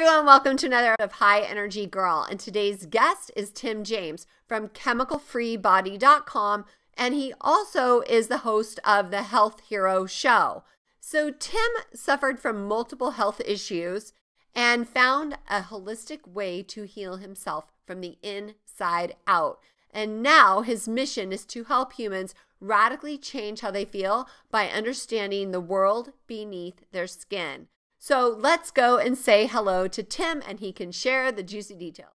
everyone, welcome to another of High Energy Girl. And today's guest is Tim James from chemicalfreebody.com, and he also is the host of the Health Hero Show. So Tim suffered from multiple health issues and found a holistic way to heal himself from the inside out. And now his mission is to help humans radically change how they feel by understanding the world beneath their skin. So let's go and say hello to Tim, and he can share the juicy details.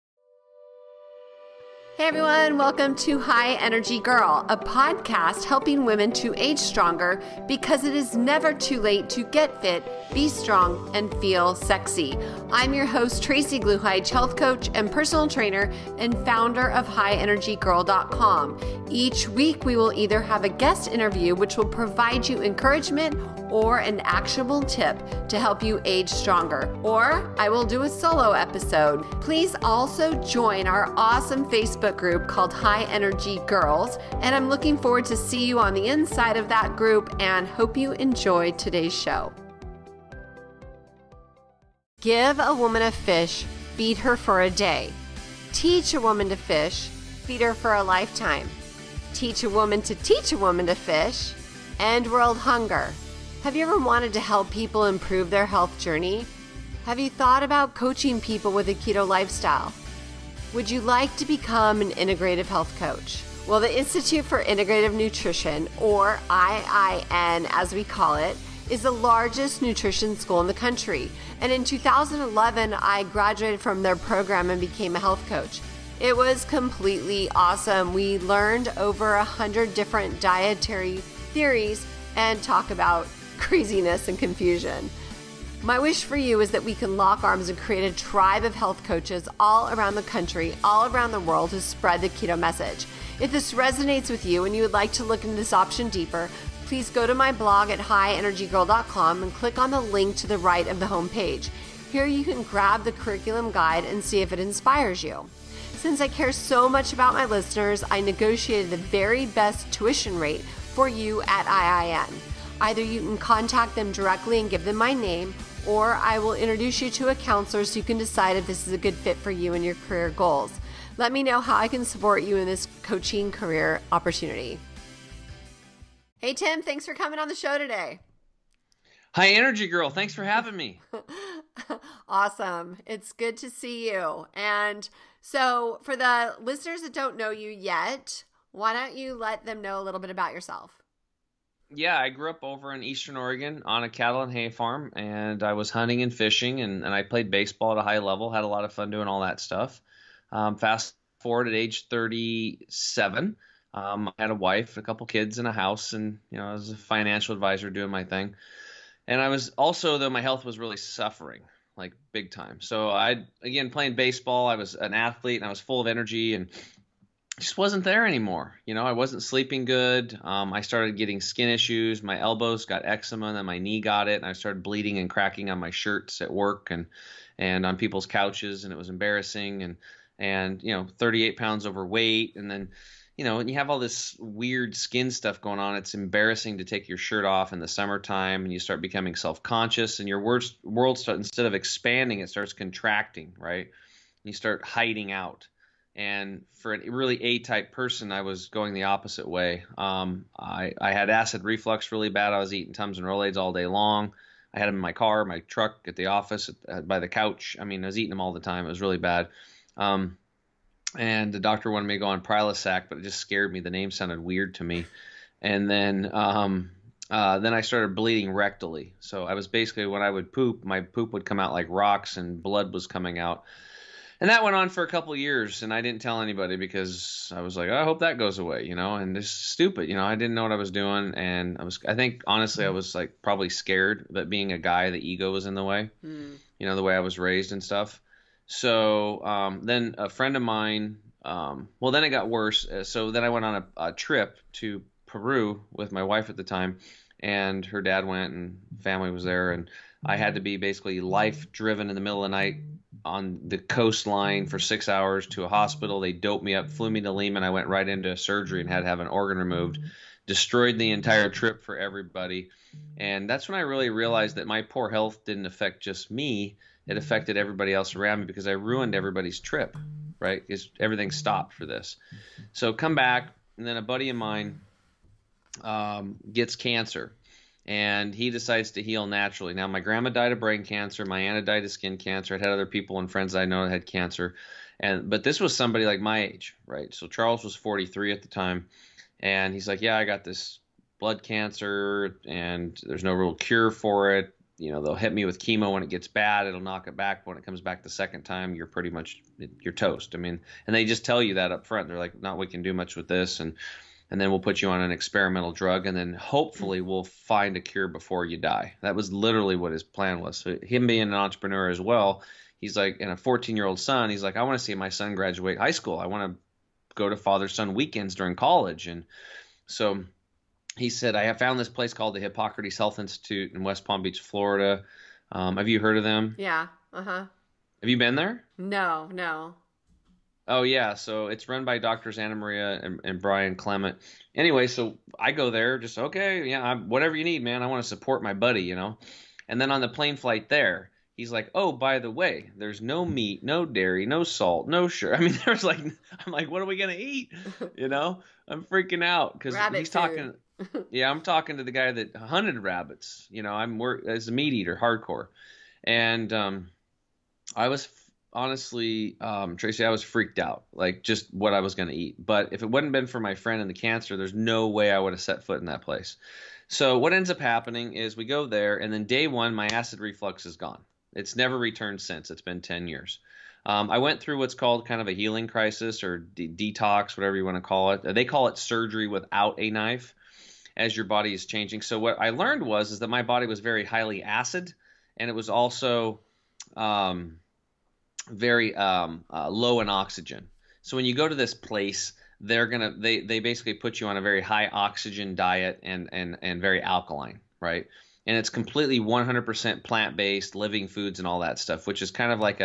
Hey everyone, welcome to High Energy Girl, a podcast helping women to age stronger because it is never too late to get fit, be strong, and feel sexy. I'm your host, Tracy Gluhige, health coach and personal trainer and founder of highenergygirl.com. Each week, we will either have a guest interview, which will provide you encouragement or an actionable tip to help you age stronger, or I will do a solo episode. Please also join our awesome Facebook group called High Energy Girls, and I'm looking forward to see you on the inside of that group and hope you enjoy today's show. Give a woman a fish, feed her for a day. Teach a woman to fish, feed her for a lifetime. Teach a woman to teach a woman to fish, end world hunger. Have you ever wanted to help people improve their health journey? Have you thought about coaching people with a keto lifestyle? Would you like to become an integrative health coach? Well, the Institute for Integrative Nutrition, or IIN as we call it, is the largest nutrition school in the country. And in 2011, I graduated from their program and became a health coach. It was completely awesome. We learned over 100 different dietary theories and talk about craziness and confusion. My wish for you is that we can lock arms and create a tribe of health coaches all around the country, all around the world to spread the keto message. If this resonates with you and you would like to look into this option deeper, please go to my blog at highenergygirl.com and click on the link to the right of the homepage. Here you can grab the curriculum guide and see if it inspires you. Since I care so much about my listeners, I negotiated the very best tuition rate for you at IIN. Either you can contact them directly and give them my name, or I will introduce you to a counselor so you can decide if this is a good fit for you and your career goals. Let me know how I can support you in this coaching career opportunity. Hey Tim, thanks for coming on the show today. Hi Energy Girl, thanks for having me. Awesome. It's good to see you. And so for the listeners that don't know you yet, why don't you let them know a little bit about yourself? Yeah, I grew up over in Eastern Oregon on a cattle and hay farm, and I was hunting and fishing, and I played baseball at a high level, had a lot of fun doing all that stuff. Fast forward at age 37, I had a wife, a couple kids, and a house, and I was a financial advisor doing my thing. And I was also, though my health was really suffering, like big time. So again, playing baseball, I was an athlete, and I was full of energy, and just wasn't there anymore. I wasn't sleeping good. I started getting skin issues. My elbows got eczema, and then my knee got it, and I started bleeding and cracking on my shirts at work and on people's couches, and it was embarrassing. And 38 pounds overweight, and then when you have all this weird skin stuff going on, it's embarrassing to take your shirt off in the summertime, and you start becoming self-conscious, and your world instead of expanding, it starts contracting, right? You start hiding out. And for a really A-type person, I was going the opposite way. I had acid reflux really bad. I was eating Tums and Rolaids all day long. I had them in my car, my truck, at the office, by the couch. I mean, I was eating them all the time. It was really bad. And the doctor wanted me to go on Prilosec, but it just scared me. The name sounded weird to me. And then I started bleeding rectally. So I was basically, when I would poop, my poop would come out like rocks and blood was coming out. And that went on for a couple of years, and I didn't tell anybody because I was like, I hope that goes away, and it's stupid, I didn't know what I was doing, and I think, honestly, I was like probably scared that being a guy, the ego was in the way, the way I was raised and stuff. So then a friend of mine, then it got worse. So then I went on a trip to Peru with my wife at the time, and her dad went, and family was there, and I had to be basically life driven in the middle of the night on the coastline for 6 hours to a hospital. They doped me up, flew me to Lima, and I went right into surgery and had to have an organ removed. Destroyed the entire trip for everybody. And that's when I really realized that my poor health didn't affect just me. it affected everybody else around me because I ruined everybody's trip, right? Because everything stopped for this. So come back, and then a buddy of mine gets cancer, and he decides to heal naturally. Now, my grandma died of brain cancer. My aunt had died of skin cancer. I'd had other people and friends I know that had cancer. But this was somebody like my age, right? So Charles was 43 at the time, and he's like, yeah, I got this blood cancer, and there's no real cure for it. You know, they'll hit me with chemo when it gets bad. It'll knock it back. When it comes back the second time, you're pretty much, you're toast. I mean, and they just tell you that up front. They're like, not we can do much with this, and then we'll put you on an experimental drug, and then hopefully we'll find a cure before you die. That was literally what his plan was. So him being an entrepreneur as well, he's like, and a 14-year-old son, he's like, I want to see my son graduate high school. I want to go to father-son weekends during college. And so he said, I have found this place called the Hippocrates Health Institute in West Palm Beach, Florida. Have you heard of them? Yeah. Uh-huh. Have you been there? No. Oh, yeah. So it's run by Doctors Anna Maria and Brian Clement. Anyway, so I go there just, okay, yeah, whatever you need, man. I want to support my buddy, you know. And then on the plane flight there, he's like, oh, by the way, there's no meat, no dairy, no salt, no sugar. I mean, there's like, I'm like, what are we going to eat? You know, I'm freaking out because he's talking. Yeah, I'm talking to the guy that hunted rabbits. You know, I'm as a meat eater, hardcore. And I was honestly, Tracy, I was freaked out, like just what I was going to eat. But if it wouldn't been for my friend and the cancer, there's no way I would have set foot in that place. So what ends up happening is we go there, and then day one, my acid reflux is gone. It's never returned since. It's been 10 years. I went through what's called kind of a healing crisis or detox, whatever you want to call it. They call it surgery without a knife as your body is changing. So what I learned is that my body was very highly acid, and it was also very low in oxygen. So when you go to this place, they basically put you on a very high oxygen diet and very alkaline, right? And it's completely 100% plant-based, living foods and all that stuff, which is kind of like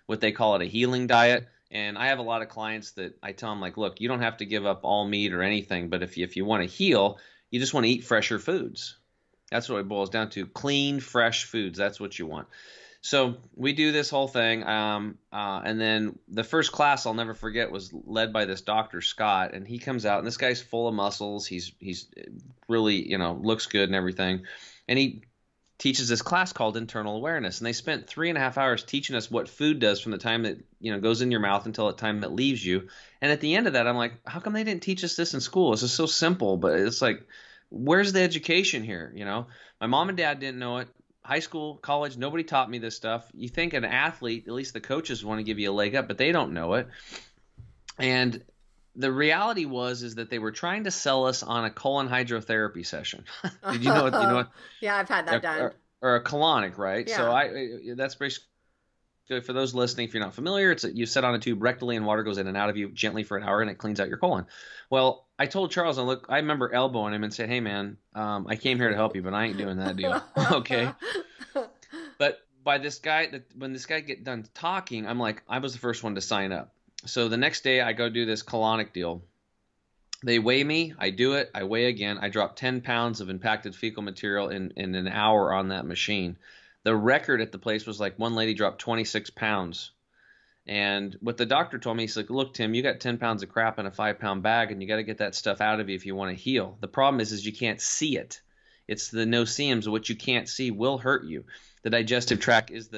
what they call it a healing diet. And I have a lot of clients that I tell them, like, look, you don't have to give up all meat or anything, but if you want to heal, you just want to eat fresher foods. That's what it boils down to. Clean, fresh foods. That's what you want. So we do this whole thing, and then the first class I'll never forget was led by this Dr. Scott, and he comes out, and this guy's full of muscles. He's really, you know, looks good and everything, and he teaches this class called Internal Awareness, and they spent 3.5 hours teaching us what food does from the time that, you know, goes in your mouth until the time that leaves you. And at the end of that, I'm like, how come they didn't teach us this in school? This is so simple, but it's like, where's the education here? You know, my mom and dad didn't know it. High school, college, nobody taught me this stuff. You think an athlete, at least the coaches want to give you a leg up, but they don't know it. And the reality is that they were trying to sell us on a colon hydrotherapy session. Did you know what? You know what? Yeah, I've had that done. Or a colonic, right? Yeah. So that's basically, for those listening, if you're not familiar, you sit on a tube rectally and water goes in and out of you gently for an hour and it cleans out your colon. Well, I told Charles, I remember elbowing him and said, hey man, I came here to help you, but I ain't doing that deal. Okay. But when this guy get done talking, I'm like, I was the first one to sign up. So the next day I go do this colonic deal. They weigh me, I do it, I weigh again, I drop 10 pounds of impacted fecal material in an hour on that machine. The record at the place was like one lady dropped 26 pounds. And what the doctor told me, he's like, look, Tim, you got 10 pounds of crap in a 5-pound bag, and you got to get that stuff out of you if you want to heal. The problem is you can't see it. It's the noceums, what you can't see will hurt you. The digestive tract is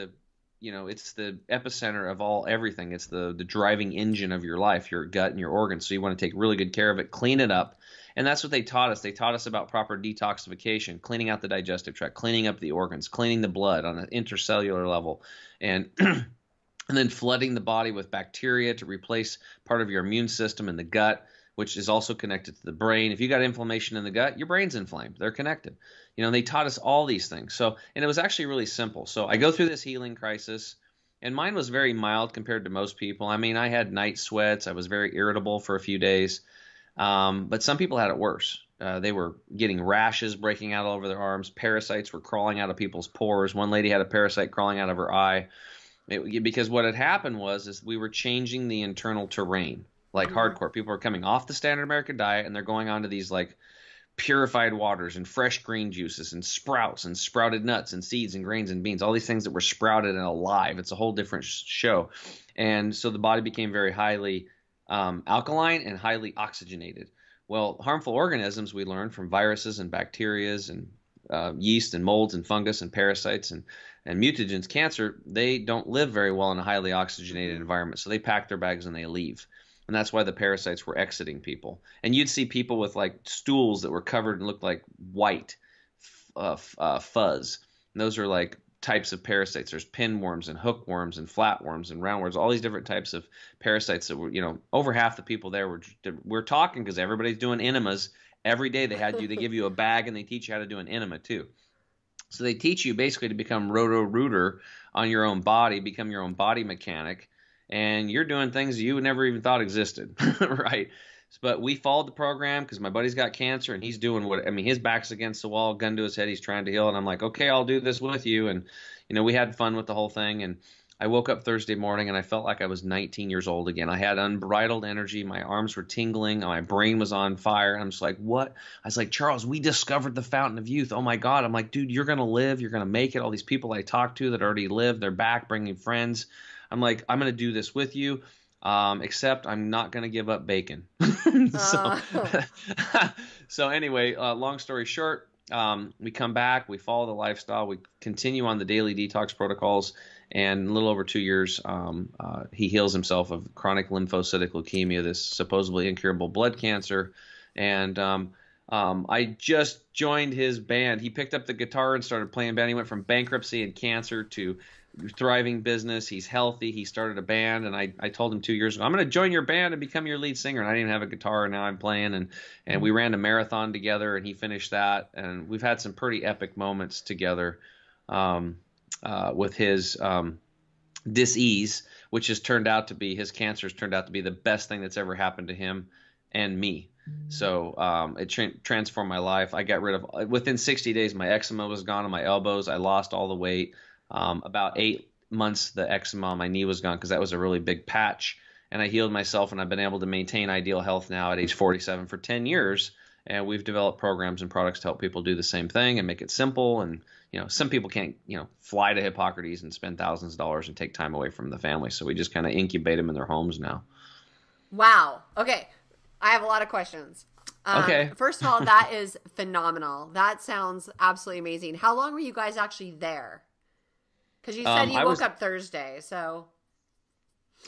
it's the epicenter of everything. It's the driving engine of your life, your gut and your organs. So you want to take really good care of it, clean it up. And that's what they taught us. They taught us about proper detoxification, cleaning out the digestive tract, cleaning up the organs, cleaning the blood on an intercellular level, and and then flooding the body with bacteria to replace part of your immune system in the gut, which is also connected to the brain. If you got inflammation in the gut, your brain's inflamed. They're connected. You know, they taught us all these things. So, and it was actually really simple. So I go through this healing crisis, and mine was very mild compared to most people. I mean, I had night sweats. I was very irritable for a few days. But some people had it worse. They were getting rashes breaking out all over their arms. Parasites were crawling out of people's pores. One lady had a parasite crawling out of her eye. Because what had happened is we were changing the internal terrain, like hardcore. People are coming off the standard American diet, and they're going on to these like purified waters and fresh green juices and sprouts and sprouted nuts and seeds and grains and beans, all these things that were sprouted and alive. It's a whole different show. And so the body became very highly alkaline and highly oxygenated. Well, harmful organisms we learned from viruses and bacterias and yeast and molds and fungus and parasites and mutagens, cancer, they don't live very well in a highly oxygenated environment. So they pack their bags and they leave. And that's why the parasites were exiting people. And you'd see people with like stools that were covered and looked like white fuzz. And those are like types of parasites. There's pinworms and hookworms and flatworms and roundworms, all these different types of parasites that were, over half the people there were talking because everybody's doing enemas. Every day they give you a bag and they teach you how to do an enema too. So they teach you basically to become roto-rooter on your own body, become your own body mechanic, and you're doing things you never even thought existed, right? But we followed the program because my buddy's got cancer and he's doing his back's against the wall, gun to his head, he's trying to heal, and I'm like, okay, I'll do this with you. And, we had fun with the whole thing, and I woke up Thursday morning and I felt like I was 19 years old again. I had unbridled energy. My arms were tingling. My brain was on fire. And I'm just like, what? I was like, Charles, we discovered the fountain of youth. Oh my God. I'm like, dude, you're going to live. You're going to make it. All these people I talked to that already lived, they're back bringing friends. I'm like, I'm going to do this with you. Except I'm not going to give up bacon. So anyway, long story short, we come back, we follow the lifestyle, we continue on the daily detox protocols, and in a little over 2 years, he heals himself of chronic lymphocytic leukemia, this supposedly incurable blood cancer. And I just joined his band. He picked up the guitar and started playing band. He went from bankruptcy and cancer to thriving business. He's healthy. He started a band, and I told him 2 years ago, I'm going to join your band and become your lead singer. And I didn't even have a guitar, and now I'm playing. And we ran a marathon together, and he finished that. And we've had some pretty epic moments together with his dis-ease, which has turned out to be, his cancer has turned out to be the best thing that's ever happened to him and me. So it transformed my life. I got rid of, within 60 days, my eczema was gone on my elbows. I lost all the weight. About 8 months, the eczema on my knee was gone because that was a really big patch. And I healed myself, and I've been able to maintain ideal health now at age 47 for 10 years. And we've developed programs and products to help people do the same thing and make it simple. And, some people can't, fly to Hippocrates and spend thousands of dollars and take time away from the family. So we just kind of incubate them in their homes now. Wow. Okay. I have a lot of questions. Okay. First of all, that is phenomenal. That sounds absolutely amazing. How long were you guys actually there? Because you said you woke up Thursday, so.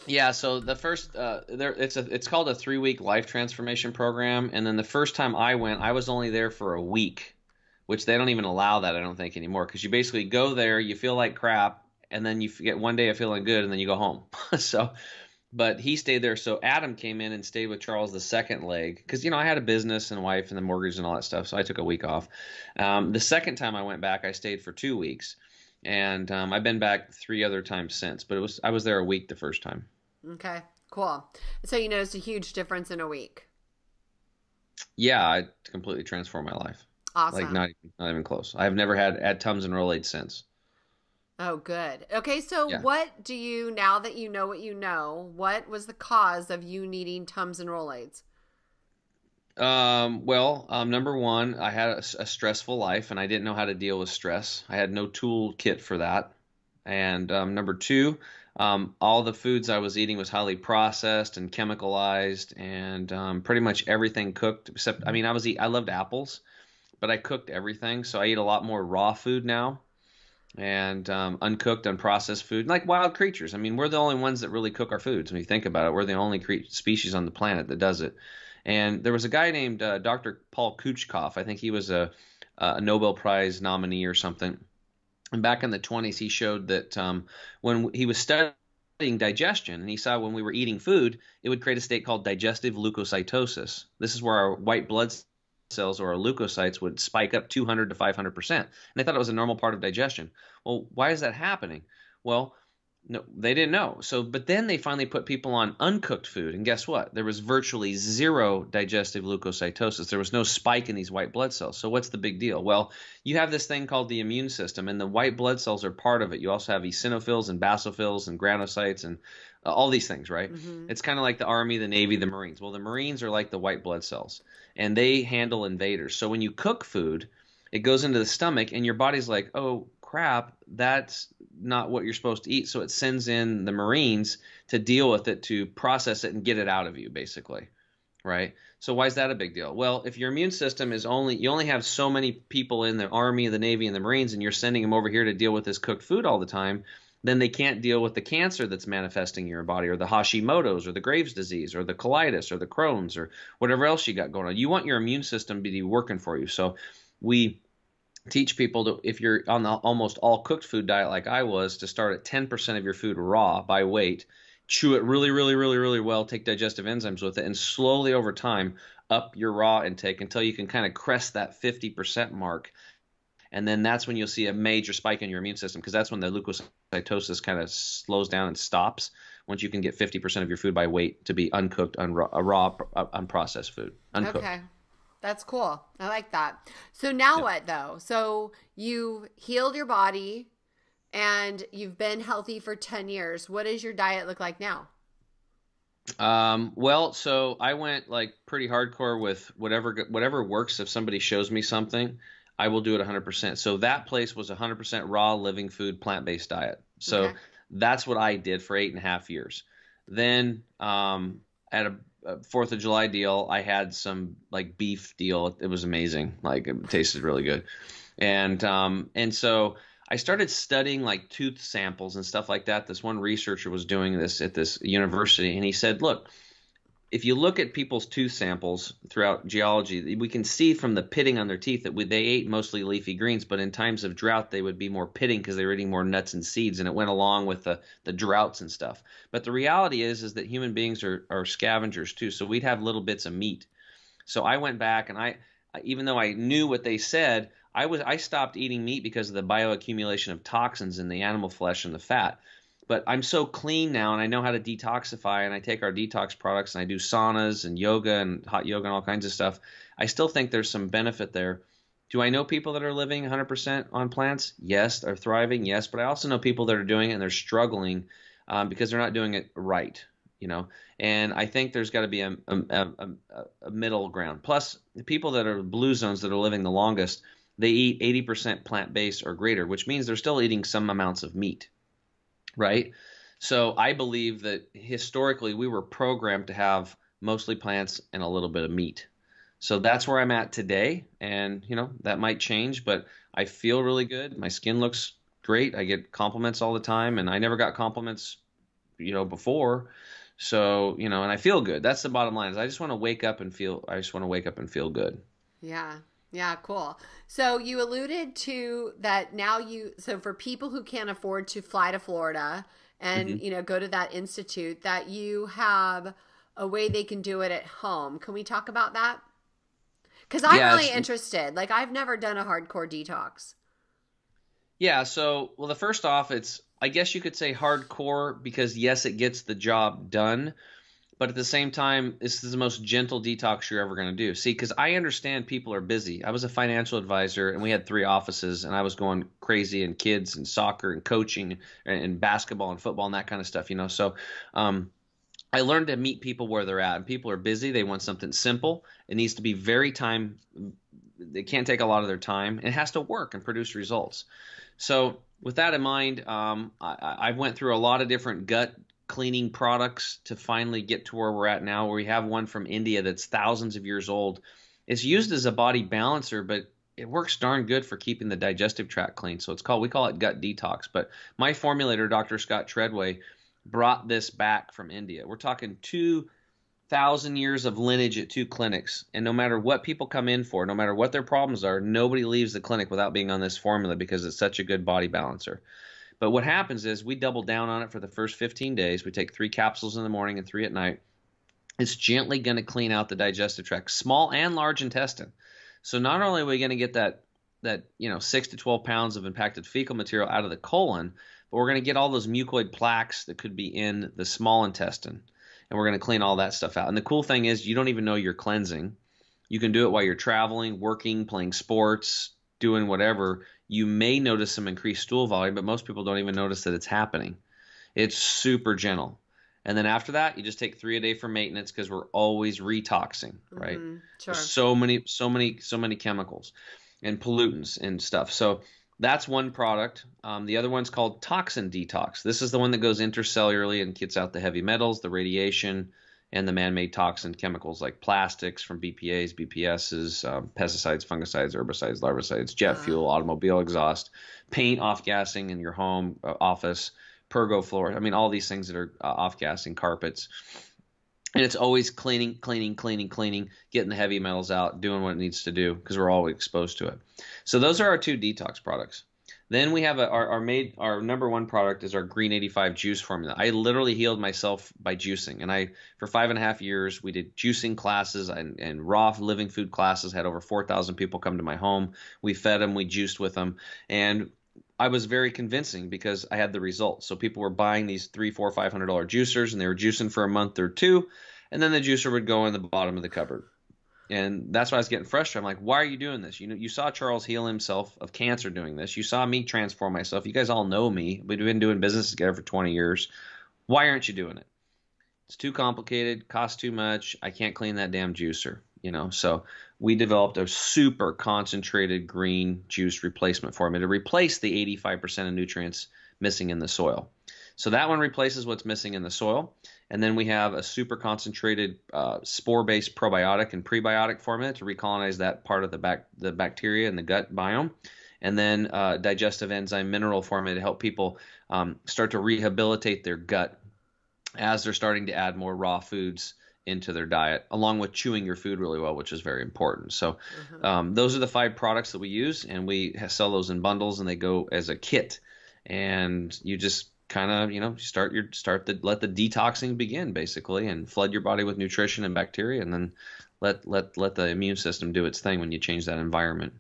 Yeah, so the first it's called a 3-week life transformation program, and then the first time I went, I was only there for a week, which they don't even allow that, I don't think, anymore, because you basically go there, you feel like crap, and then you get one day of feeling good, and then you go home. But he stayed there. So Adam came in and stayed with Charles the second leg because, I had a business and a wife and the mortgage and all that stuff. So I took a week off. The second time I went back, I stayed for 2 weeks. And I've been back 3 other times since. But I was there a week the first time. Okay, cool. So you noticed a huge difference in a week. Yeah, it completely transformed my life. Awesome. Like not even close. I've never had Tums and Rolaids since. Oh, good. Okay, so Yeah. What do you, now that you know what you know, what was the cause of you needing Tums and Rolaids? Number one, I had a stressful life, and I didn't know how to deal with stress. I had no toolkit for that. And number two, all the foods I was eating was highly processed and chemicalized, and pretty much everything cooked except, I loved apples, but I cooked everything. So I eat a lot more raw food now. And uncooked, unprocessed food, like wild creatures. We're the only ones that really cook our foods. When you think about it, we're the only species on the planet that does it. And there was a guy named Dr. Paul Kuchkoff. I think he was a Nobel Prize nominee or something. And back in the 1920s, he showed that when he was studying digestion, and he saw when we were eating food, it would create a state called digestive leukocytosis. This is where our white blood cells or our leukocytes would spike up 200 to 500%. And they thought it was a normal part of digestion. Well, why is that happening? Well, No, they didn't know. So, but then they finally put people on uncooked food, and guess what? There was virtually zero digestive leukocytosis. There was no spike in these white blood cells. So, what's the big deal? Well, you have this thing called the immune system, and the white blood cells are part of it. You also have eosinophils and basophils and granulocytes and all these things, right? Mm-hmm. It's kind of like the Army, the Navy, the Marines. Well, the Marines are like the white blood cells, and they handle invaders. So, when you cook food, it goes into the stomach, and your body's like, oh crap, that's not what you're supposed to eat. So it sends in the Marines to deal with it, to process it and get it out of you, basically. Right? So why is that a big deal? Well, if your immune system is you only have so many people in the Army, the Navy, and the Marines, and you're sending them over here to deal with this cooked food all the time, then they can't deal with the cancer that's manifesting in your body, or the Hashimoto's, or the Graves' disease, or the colitis, or the Crohn's, or whatever else you got going on. You want your immune system to be working for you. So we teach people to, if you're on the almost all cooked food diet like I was, to start at 10% of your food raw by weight, chew it really, really, really, really well, take digestive enzymes with it, and slowly over time up your raw intake until you can kind of crest that 50% mark. And then that's when you'll see a major spike in your immune system, because that's when the leukocytosis kind of slows down and stops, once you can get 50% of your food by weight to be uncooked, raw, unprocessed food, uncooked. Okay. That's cool. I like that. So now what though? So you healed your body and you've been healthy for 10 years. What does your diet look like now? Well, so I went like pretty hardcore with whatever works. If somebody shows me something, I will do it 100%. So that place was 100% raw, living food, plant-based diet. So Okay. that's what I did for 8.5 years. Then at a Fourth of July deal, I had some like beef deal. It was amazing. Like, it tasted really good. And so I started studying like tooth samples and stuff like that. This one researcher was doing this at this university, and he said, look, if you look at people's tooth samples throughout geology, we can see from the pitting on their teeth that they ate mostly leafy greens, but in times of drought, they would be more pitting because they were eating more nuts and seeds, and it went along with the droughts and stuff. But the reality is that human beings are scavengers too, so we'd have little bits of meat. So I went back, and even though I knew what they said, I stopped eating meat because of the bioaccumulation of toxins in the animal flesh and the fat. But I'm so clean now, and I know how to detoxify, and I take our detox products, and I do saunas and yoga and hot yoga and all kinds of stuff. I still think there's some benefit there. Do I know people that are living 100% on plants? Yes. They're thriving? Yes. But I also know people that are doing it and they're struggling because they're not doing it right, you know. And I think there's got to be a middle ground. Plus, the people that are blue zones that are living the longest, they eat 80% plant-based or greater, which means they're still eating some amounts of meat. Right? So I believe that historically we were programmed to have mostly plants and a little bit of meat. So that's where I'm at today. And, you know, that might change, but I feel really good. My skin looks great. I get compliments all the time, and I never got compliments, you know, before. So, you know, and I feel good. That's the bottom line. Is I just want to wake up and feel good. Yeah. Yeah, cool. So you alluded to that now so for people who can't afford to fly to Florida and, Mm-hmm. you know, go to that institute, that you have a way they can do it at home. Can we talk about that? Because I'm really interested. Like, I've never done a hardcore detox. Yeah, so, well, the first off, I guess you could say hardcore because, yes, it gets the job done. But at the same time, this is the most gentle detox you're ever going to do. See, because I understand people are busy. I was a financial advisor, and we had 3 offices, and I was going crazy in kids and soccer and coaching and basketball and football and that kind of stuff, you know. So I learned to meet people where they're at. And people are busy. They want something simple. It needs to be very time. They can't take a lot of their time. It has to work and produce results. So with that in mind, I went through a lot of different gut cleaning products to finally get to where we're at now, where we have one from India that's thousands of years old. It's used as a body balancer, but it works darn good for keeping the digestive tract clean. So we call it gut detox. But my formulator, Dr. Scott Treadway, brought this back from India. We're talking 2,000 years of lineage at 2 clinics. And no matter what people come in for, no matter what their problems are, nobody leaves the clinic without being on this formula because it's such a good body balancer. But what happens is we double down on it for the first 15 days. We take 3 capsules in the morning and 3 at night. It's gently going to clean out the digestive tract, small and large intestine. So not only are we going to get that 6 to 12 pounds of impacted fecal material out of the colon, but we're going to get all those mucoid plaques that could be in the small intestine, and we're going to clean all that stuff out. And the cool thing is you don't even know you're cleansing. You can do it while you're traveling, working, playing sports, doing whatever. You may notice some increased stool volume, but most people don't even notice that it's happening. It's super gentle. And then after that, you just take 3 a day for maintenance because we're always retoxing, right? Sure. There's so many chemicals and pollutants and stuff. So that's one product. The other one's called Toxin Detox. This is the one that goes intercellularly and gets out the heavy metals, the radiation, and the man-made toxin chemicals like plastics from BPAs, BPSs, pesticides, fungicides, herbicides, larvicides, jet fuel, automobile exhaust, paint off-gassing in your home, office, pergo floor. I mean, all these things that are off-gassing, carpets. And it's always cleaning, getting the heavy metals out, doing what it needs to do because we're always exposed to it. So those are our 2 detox products. Then we have our number 1 product is our Green 85 juice formula. I literally healed myself by juicing. And for 5.5 years, we did juicing classes and raw living food classes, had over 4,000 people come to my home. We fed them, we juiced with them. And I was very convincing because I had the results. So people were buying these $300, $400, $500 juicers, and they were juicing for a month or 2. And then the juicer would go in the bottom of the cupboard. And that's why I was getting frustrated. I'm like, why are you doing this? You saw Charles heal himself of cancer doing this. You saw me transform myself. You guys all know me. We've been doing business together for 20 years. Why aren't you doing it? It's too complicated, costs too much. I can't clean that damn juicer, So we developed a super concentrated green juice replacement formula to replace the 85% of nutrients missing in the soil. So that one replaces what's missing in the soil. And then we have a super concentrated spore-based probiotic and prebiotic formula to recolonize that part of the bacteria in the gut biome. And then digestive enzyme mineral formula to help people start to rehabilitate their gut as they're starting to add more raw foods into their diet, along with chewing your food really well, which is very important. So those are the 5 products that we use, and we sell those in bundles, and they go as a kit. And you just kind of, let the detoxing begin basically, and flood your body with nutrition and bacteria, and then let the immune system do its thing when you change that environment.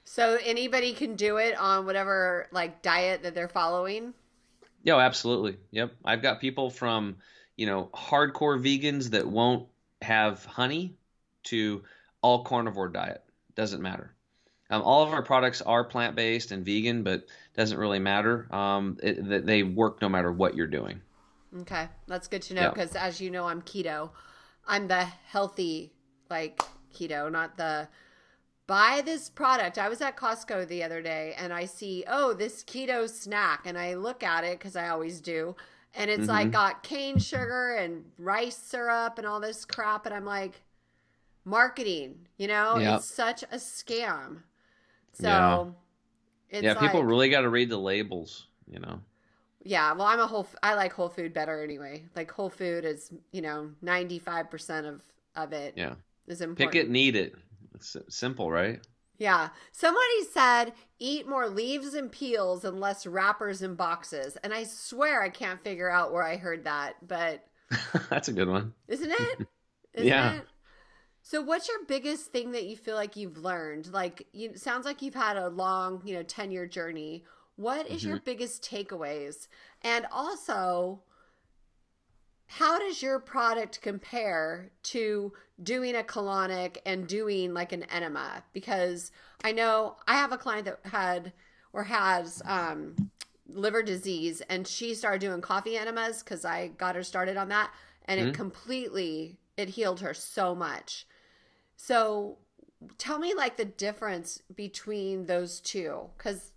So anybody can do it on whatever diet that they're following? Yeah, absolutely. Yep. I've got people from, hardcore vegans that won't have honey to all carnivore diet. Doesn't matter. All of our products are plant-based and vegan, but doesn't really matter. They work no matter what you're doing. Okay. That's good to know because as you know, I'm keto. I'm the healthy, keto, not the buy this product. I was at Costco the other day and I see, this keto snack. And I look at it because I always do. And it's got cane sugar and rice syrup and all this crap. And I'm like, marketing, it's such a scam. So people really got to read the labels, Yeah, well, I like whole food better anyway. Whole food is, 95% of it is important. Pick it and eat it. It's simple, right? Yeah. Somebody said eat more leaves and peels and less wrappers and boxes. And I swear I can't figure out where I heard that, but that's a good one. Isn't it? Yeah. So what's your biggest thing that you feel like you've learned? It sounds like you've had a long, 10-year journey. What is your biggest takeaways? And also, how does your product compare to doing a colonic and doing an enema? Because I know I have a client that had or has liver disease, and she started doing coffee enemas because I got her started on that, and it healed her so much. So tell me the difference between those two, because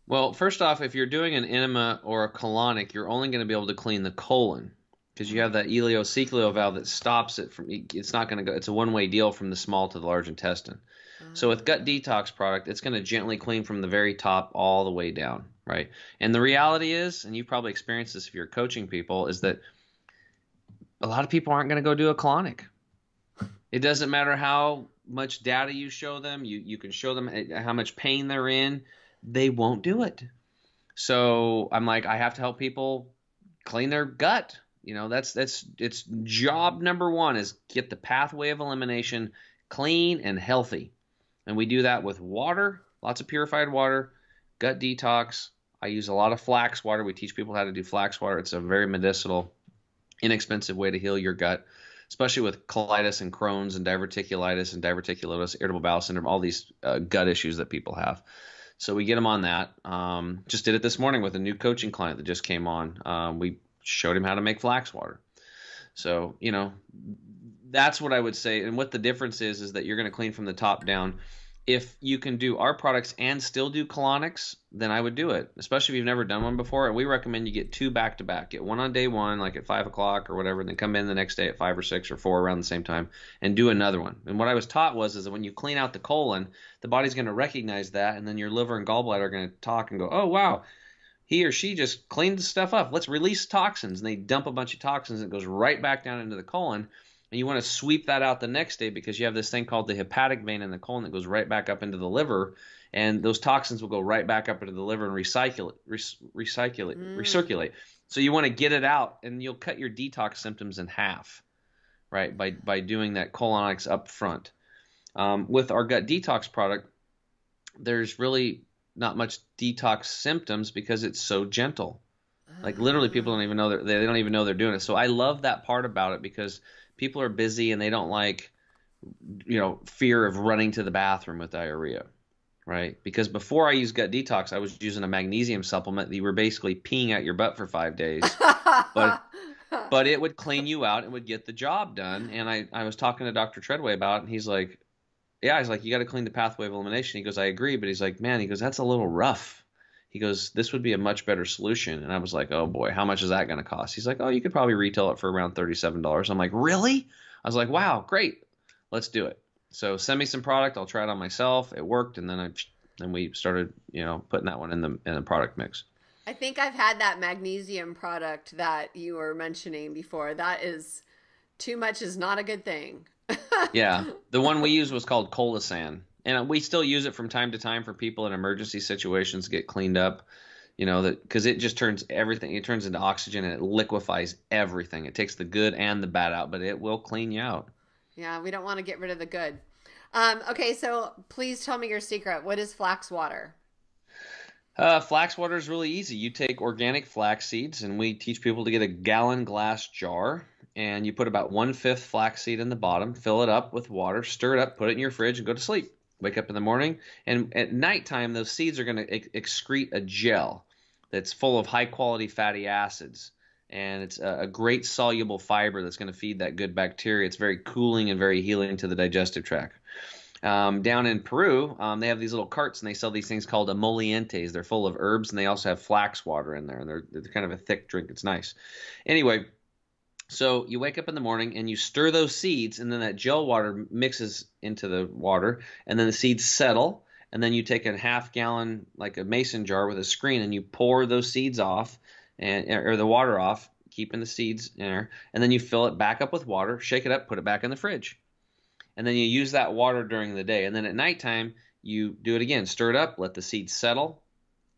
well, first off, if you're doing an enema or a colonic, you're only going to be able to clean the colon because you have that ileocecal valve that stops it from. It's not going to go. It's a one-way deal from the small to the large intestine. So with gut detox product, it's going to gently clean from the very top all the way down, right? And the reality is, and you probably experienced this if you're coaching people, is that a lot of people aren't going to go do a colonic. It doesn't matter how much data you show them. You can show them how much pain they're in. They won't do it. So I'm like, I have to help people clean their gut. That's it's job number 1 is get the pathway of elimination clean and healthy. And we do that with water, lots of purified water, gut detox, I use a lot of flax water. We teach people how to do flax water. It's a very medicinal, inexpensive way to heal your gut, especially with colitis and Crohn's and diverticulitis and diverticulosis, irritable bowel syndrome, all these gut issues that people have. So we get them on that. Just did it this morning with a new coaching client that just came on. We showed him how to make flax water. So, that's what I would say. And what the difference is that you're going to clean from the top down. If you can do our products and still do colonics, then I would do it, especially if you've never done one before. And we recommend you get 2 back-to-back. Get one on day 1, like at 5 o'clock or whatever, and then come in the next day at 5 or 6 or 4 around the same time and do another one. And what I was taught is that when you clean out the colon, the body's going to recognize that, and then your liver and gallbladder are going to talk and go, oh, wow, he or she just cleaned the stuff up. Let's release toxins. And they dump a bunch of toxins, and it goes right back down into the colon. And you want to sweep that out the next day because you have this thing called the hepatic vein in the colon that goes right back up into the liver, and those toxins will go right back up into the liver and recirculate. So you want to get it out, and you'll cut your detox symptoms in half, right? By doing that colonics up front. With our gut detox product, there's really not much detox symptoms because it's so gentle. Like literally, people don't even know they don't even know they're doing it. So I love that part about it because people are busy and they don't like, fear of running to the bathroom with diarrhea, right? Because before I used gut detox, I was using a magnesium supplement that you were basically peeing out your butt for 5 days, but it would clean you out and would get the job done. And I was talking to Dr. Treadway about it, and he's like, yeah, he's like, you got to clean the pathway of elimination. He goes, I agree, but he's like, man, he goes, that's a little rough. He goes, this would be a much better solution. And I was like, oh boy, how much is that going to cost? He's like, oh, you could probably retail it for around $37. I'm like, really? I was like, wow, great. Let's do it. So send me some product. I'll try it on myself. It worked. And then we started, putting that one in the product mix. I think I've had that magnesium product that you were mentioning before. That is, too much is not a good thing. Yeah. The one we used was called Colasan. And we still use it from time to time for people in emergency situations to get cleaned up, because it just turns everything. It turns into oxygen and it liquefies everything. It takes the good and the bad out, but it will clean you out. Yeah, we don't want to get rid of the good. Okay, so please tell me your secret. What is flax water? Flax water is really easy. You take organic flax seeds, and we teach people to get a gallon glass jar. And you put about 1/5 flaxseed in the bottom, fill it up with water, stir it up, put it in your fridge, and go to sleep. Wake up in the morning, and at nighttime, those seeds are going to excrete a gel that's full of high-quality fatty acids. And it's a great soluble fiber that's going to feed that good bacteria. It's very cooling and very healing to the digestive tract. Down in Peru, they have these little carts, and they sell these things called emolientes. They're full of herbs, and they also have flax water in there, and they're kind of a thick drink. It's nice. Anyway, so you wake up in the morning and you stir those seeds, and then that gel water mixes into the water, and then the seeds settle, and then you take a half gallon, like a mason jar with a screen, and you pour those seeds off, or the water off, keeping the seeds in there, and then you fill it back up with water, shake it up, put it back in the fridge. And then you use that water during the day. And then at nighttime, you do it again. Stir it up, let the seeds settle,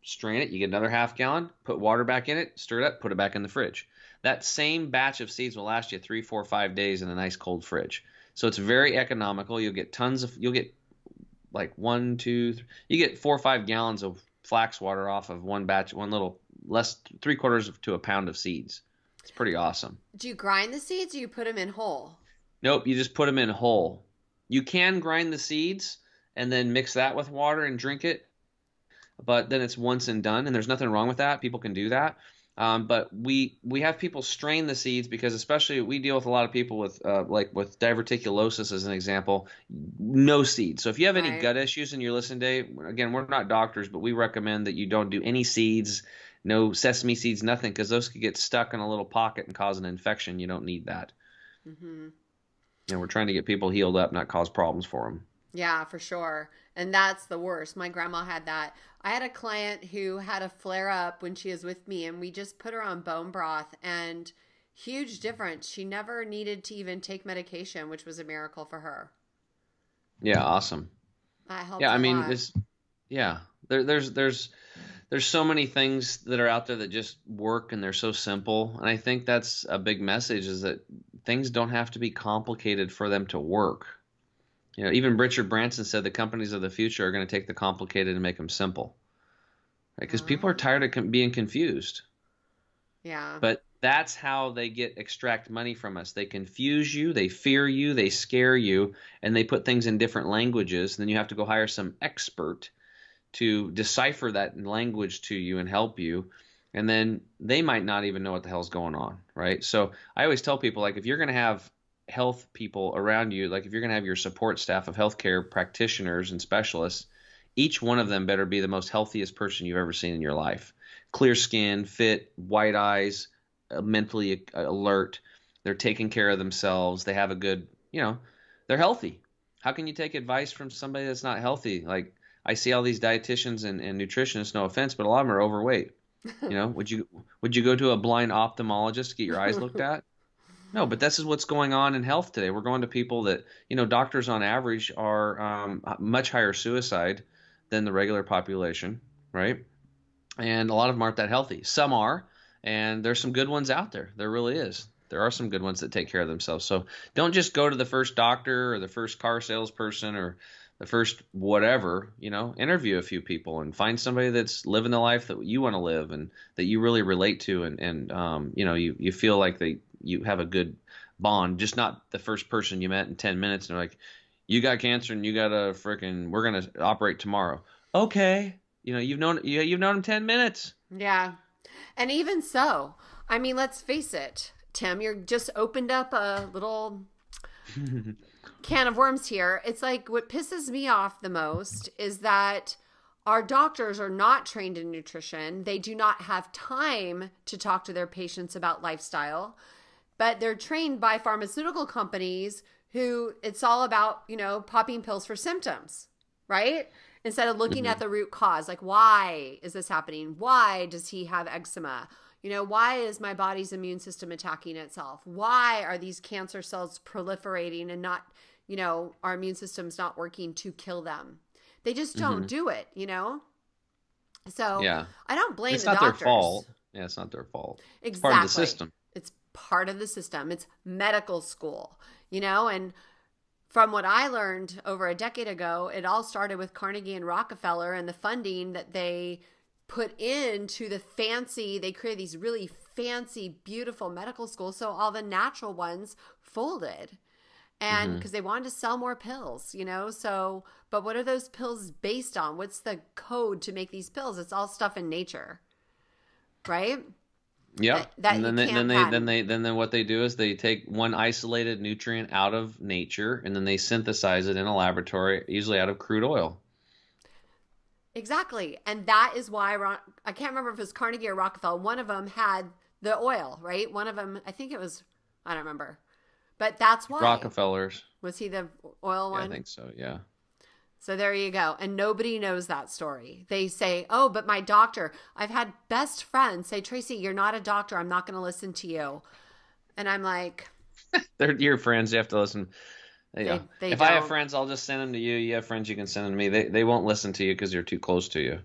strain it. You get another half gallon, put water back in it, stir it up, put it back in the fridge. That same batch of seeds will last you 3, 4, 5 days in a nice cold fridge. So it's very economical. You'll get like 1, 2, 3, you get 4 or 5 gallons of flax water off of one batch, one little less 3/4 to a pound of seeds. It's pretty awesome. Do you grind the seeds or you put them in whole? Nope, you just put them in whole. You can grind the seeds and then mix that with water and drink it, but then it's once and done, and there's nothing wrong with that. People can do that. But we have people strain the seeds because, especially, we deal with a lot of people with with diverticulosis as an example, no seeds. So if you have any gut issues in your listen day, again, we're not doctors, but we recommend that you don't do any seeds, no sesame seeds, nothing, because those could get stuck in a little pocket and cause an infection. You don't need that. Mm-hmm. We're trying to get people healed up, not cause problems for them. Yeah, for sure. And that's the worst. My grandma had that. I had a client who had a flare up when she was with me, and we just put her on bone broth, and huge difference. She never needed to even take medication, which was a miracle for her. Yeah, awesome. That helped. Yeah, I mean, lot. There's so many things that are out there that just work, and they're so simple. And I think that's a big message, is that things don't have to be complicated for them to work. Even Richard Branson said the companies of the future are going to take the complicated and make them simple. right? Because people are tired Oh, of being confused. yeah. But that's how they extract money from us. They confuse you, they fear you, they scare you, and they put things in different languages. Then you have to go hire some expert to decipher that language to you and help you. And then they might not even know what the hell's going on, right? So I always tell people, like, if you're going to have health people around you, like if you're going to have your support staff of healthcare practitioners and specialists, each one of them better be the most healthiest person you've ever seen in your life. Clear skin, fit, white eyes, mentally alert. They're taking care of themselves. They have a good, they're healthy. How can you take advice from somebody that's not healthy? Like, I see all these dietitians and nutritionists, no offense, but a lot of them are overweight. Would you go to a blind ophthalmologist to get your eyes looked at? No, but this is what's going on in health today. We're going to people that, doctors on average are much higher suicide than the regular population, right? And a lot of them aren't that healthy. Some are, and there's some good ones out there. There really is. There are some good ones that take care of themselves. So don't just go to the first doctor or the first car salesperson or the first whatever, interview a few people and find somebody that's living the life that you want to live and that you really relate to and you feel like you have a good bond, just not the first person you met in 10 minutes and they're like, you got cancer and you got we're going to operate tomorrow. Okay. You've known him 10 minutes. Yeah. And even so, I mean, let's face it, Tim, you're just opened up a little can of worms here. It's like what pisses me off the most is that our doctors are not trained in nutrition. They do not have time to talk to their patients about lifestyle, but they're trained by pharmaceutical companies who it's all about, popping pills for symptoms, right? Instead of looking at the root cause, like, why is this happening? Why does he have eczema? Why is my body's immune system attacking itself? Why are these cancer cells proliferating and not, our immune system's not working to kill them? They just don't do it, So yeah. I don't blame it's the doctors. It's not their fault. Yeah, it's not their fault. Exactly. It's part of the system. It's part of the system. It's medical school, and from what I learned over a decade ago, it all started with Carnegie and Rockefeller and the funding that they put into they created these really fancy, beautiful medical schools. So all the natural ones folded. And because they wanted to sell more pills, but what are those pills based on? What's the code to make these pills? It's all stuff in nature, right? Yep. That and then what they do is they take one isolated nutrient out of nature and then they synthesize it in a laboratory, usually out of crude oil. Exactly. And that is why I can't remember if it was Carnegie or Rockefeller. One of them had the oil, right? One of them, I think it was, I don't remember. But that's why. Rockefellers. Was he the oil one? Yeah, I think so, yeah. So there you go. And nobody knows that story. They say, oh, but my doctor, I've had best friends say, Tracy, you're not a doctor. I'm not going to listen to you. And I'm like. They're your friends. You have to listen. Yeah. If don't. I have friends, I'll just send them to you. You have friends, you can send them to me. They won't listen to you because they're too close to you.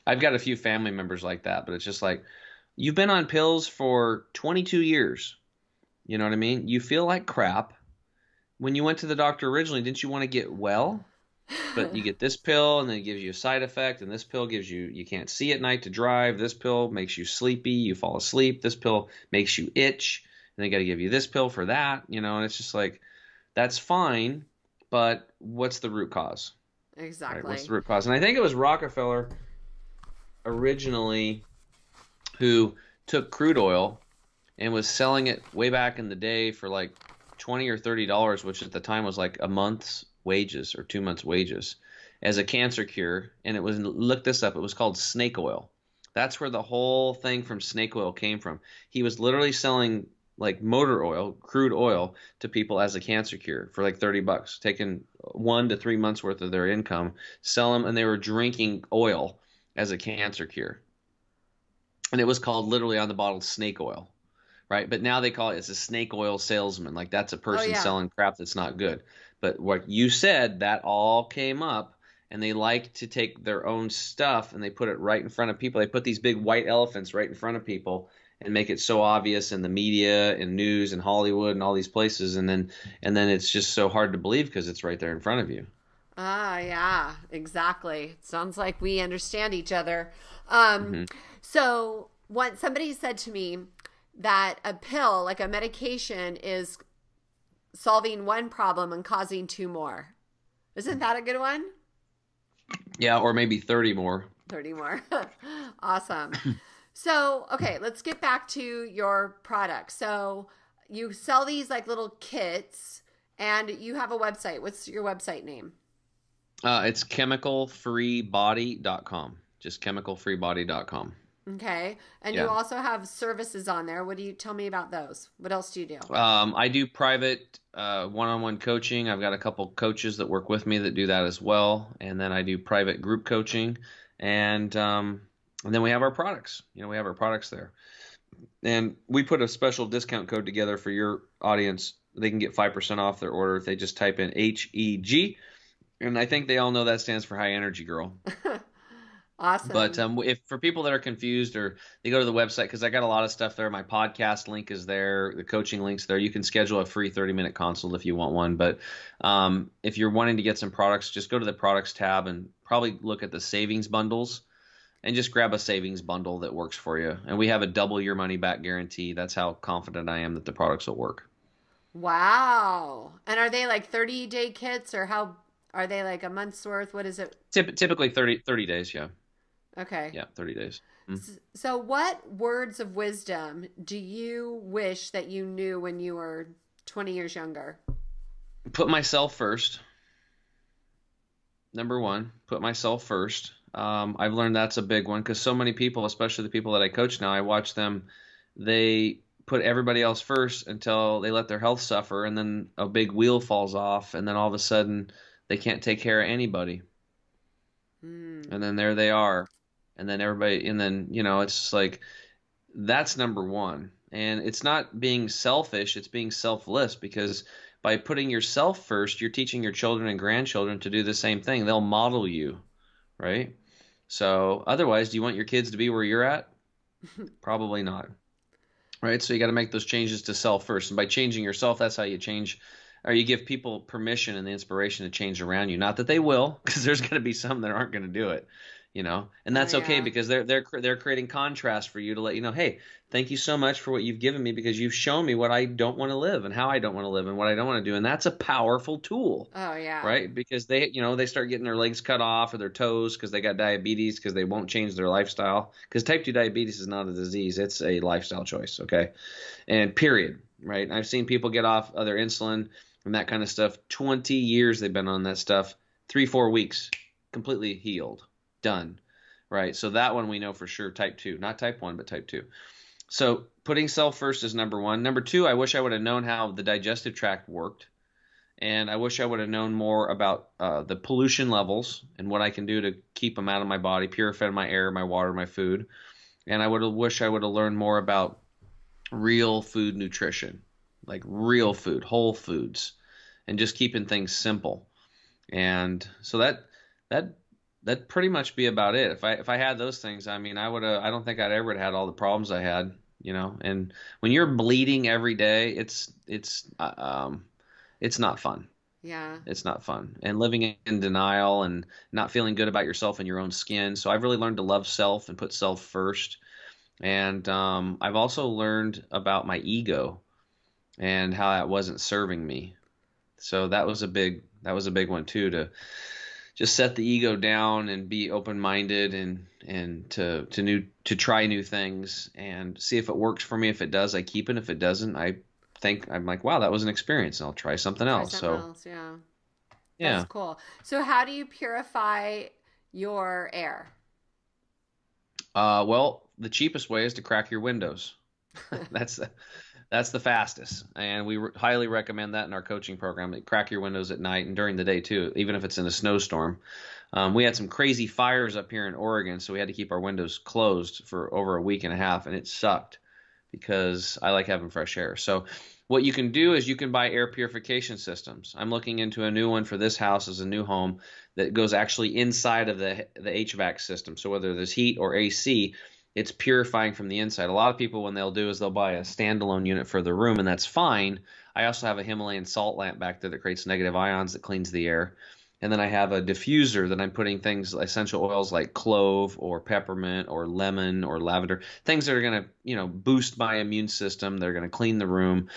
I've got a few family members like that, but it's just like, you've been on pills for 22 years. You know what I mean? You feel like crap. When you went to the doctor originally, didn't you want to get well? But you get this pill and then it gives you a side effect, and this pill gives you can't see at night to drive. This pill makes you sleepy, you fall asleep. This pill makes you itch, and they got to give you this pill for that, and it's just like, that's fine, but what's the root cause? Exactly. Right? What's the root cause? And I think it was Rockefeller originally who took crude oil and was selling it way back in the day for like $20 or $30, which at the time was like a month's wages or 2 months' wages, as a cancer cure. And it was, look this up, it was called snake oil. That's where the whole thing from snake oil came from. He was literally selling like motor oil, crude oil, to people as a cancer cure for like $30, taking 1 to 3 months worth of their income, sell them, and they were drinking oil as a cancer cure. And it was called literally on the bottle snake oil. Right, but now they call it's a snake oil salesman. Like, that's a person selling crap that's not good. But what you said, that all came up, and they like to take their own stuff and they put it right in front of people. They put these big white elephants right in front of people and make it so obvious in the media and news and Hollywood and all these places, and then it's just so hard to believe because it's right there in front of you. Ah, yeah, exactly. Sounds like we understand each other. Hmm. So once somebody said to me that a pill, like a medication, is solving one problem and causing two more. Isn't that a good one? Yeah, or maybe 30 more. 30 more. Awesome. So, okay, let's get back to your product. So, you sell these like little kits and you have a website. What's your website name? It's chemicalfreebody.com. Just chemicalfreebody.com. Okay. And you Yeah. also have services on there. What do you tell me about those? What else do you do? I do private one-on-one coaching. I've got a couple coaches that work with me that do that as well, and then I do private group coaching, and then we have our products. We have our products there, and we put a special discount code together for your audience. They can get 5% off their order if they just type in HEG, and I think they all know that stands for High Energy Girl. But Awesome. if for people that are confused or they go to the website, because I got a lot of stuff there, my podcast link is there, the coaching link's there. You can schedule a free 30-minute consult if you want one. But if you're wanting to get some products, just go to the products tab and probably look at the savings bundles and just grab a savings bundle that works for you. And we have a double your money back guarantee. That's how confident I am that the products will work. Wow. And are they like 30-day kits or how are they like a month's worth? What is it? Typically 30 days. Yeah. Okay. Yeah. 30 days. Mm. So, what words of wisdom do you wish that you knew when you were 20 years younger? Put myself first. Number one, put myself first. I've learned that's a big one because so many people, especially the people that I coach now, I watch them, they put everybody else first until they let their health suffer, and then a big wheel falls off, and then all of a sudden they can't take care of anybody. Hmm. And then there they are. And then everybody, and then, it's just like, that's number one. And it's not being selfish, it's being selfless because by putting yourself first, you're teaching your children and grandchildren to do the same thing. They'll model you, right? So otherwise, do you want your kids to be where you're at? Probably not, right? So you got to make those changes to self first. And by changing yourself, that's how you change, or you give people permission and the inspiration to change around you. Not that they will, because there's going to be some that aren't going to do it. And Oh, that's okay yeah. because they're creating contrast for you to let you know, hey, thank you so much for what you've given me because you've shown me what I don't want to live and how I don't want to live and what I don't want to do, and that's a powerful tool, Oh, yeah. right? Because they start getting their legs cut off or their toes because they got diabetes because they won't change their lifestyle, because type 2 diabetes is not a disease, it's a lifestyle choice, okay? And period, right? I've seen people get off other insulin and that kind of stuff. 20 years they've been on that stuff. 3-4 weeks, completely healed. Done. Right. So that one we know for sure, type 2, not type 1, but type 2. So putting self first is number one. Number two, I wish I would have known how the digestive tract worked. And I wish I would have known more about the pollution levels and what I can do to keep them out of my body, purify my air, my water, my food. And I wish I would have learned more about real food nutrition, like real food, whole foods, and just keeping things simple. And so that that'd pretty much be about it. If I had those things, I mean, I don't think I'd ever had all the problems I had, And when you're bleeding every day, it's not fun. Yeah. It's not fun. And living in denial and not feeling good about yourself and your own skin. So I've really learned to love self and put self first. And I've also learned about my ego and how that wasn't serving me. So that was a big one too, to just set the ego down and be open-minded and to try new things and see if it works for me. If it does, I keep it. If it doesn't, I'm like, wow, that was an experience, and I'll try something Try else. something So else. Yeah. That's yeah. cool. So, how do you purify your air? Well, the cheapest way is to crack your windows. That's that's the fastest, and we highly recommend that in our coaching program. Crack your windows at night and during the day too, even if it's in a snowstorm. We had some crazy fires up here in Oregon, so we had to keep our windows closed for over a week and a half, and it sucked because I like having fresh air. So what you can do is you can buy air purification systems. I'm looking into a new one for this house as a new home that goes actually inside of the HVAC system. So whether there's heat or AC, it's purifying from the inside. A lot of people, when they'll do is they'll buy a standalone unit for their room, and that's fine. I also have a Himalayan salt lamp back there that creates negative ions that cleans the air. And then I have a diffuser that I'm putting things, essential oils like clove or peppermint or lemon or lavender, things that are going to, boost my immune system. They're going to clean the room.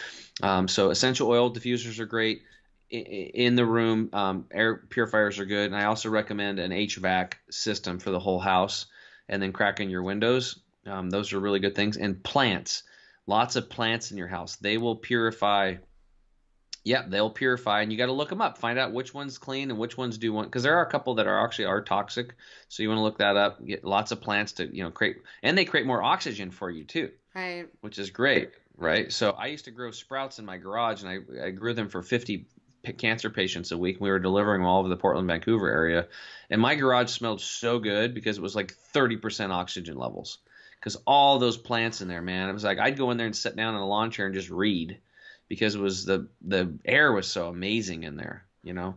So essential oil diffusers are great in the room. Air purifiers are good. And I also recommend an HVAC system for the whole house, and then cracking your windows. Those are really good things. And plants, lots of plants in your house. They will purify. Yeah, they'll purify, and you got to look them up, find out which one's clean and which ones do one, because there are a couple that are toxic. So you want to look that up. Get lots of plants to create, and they create more oxygen for you too, Right. which is great, right? So I used to grow sprouts in my garage, and I grew them for 50 cancer patients a week. We were delivering them all over the Portland, Vancouver area, and my garage smelled so good because it was like 30% oxygen levels, because all those plants in there, man. It was like I'd go in there and sit down in a lawn chair and just read, because it was the air was so amazing in there, Oh,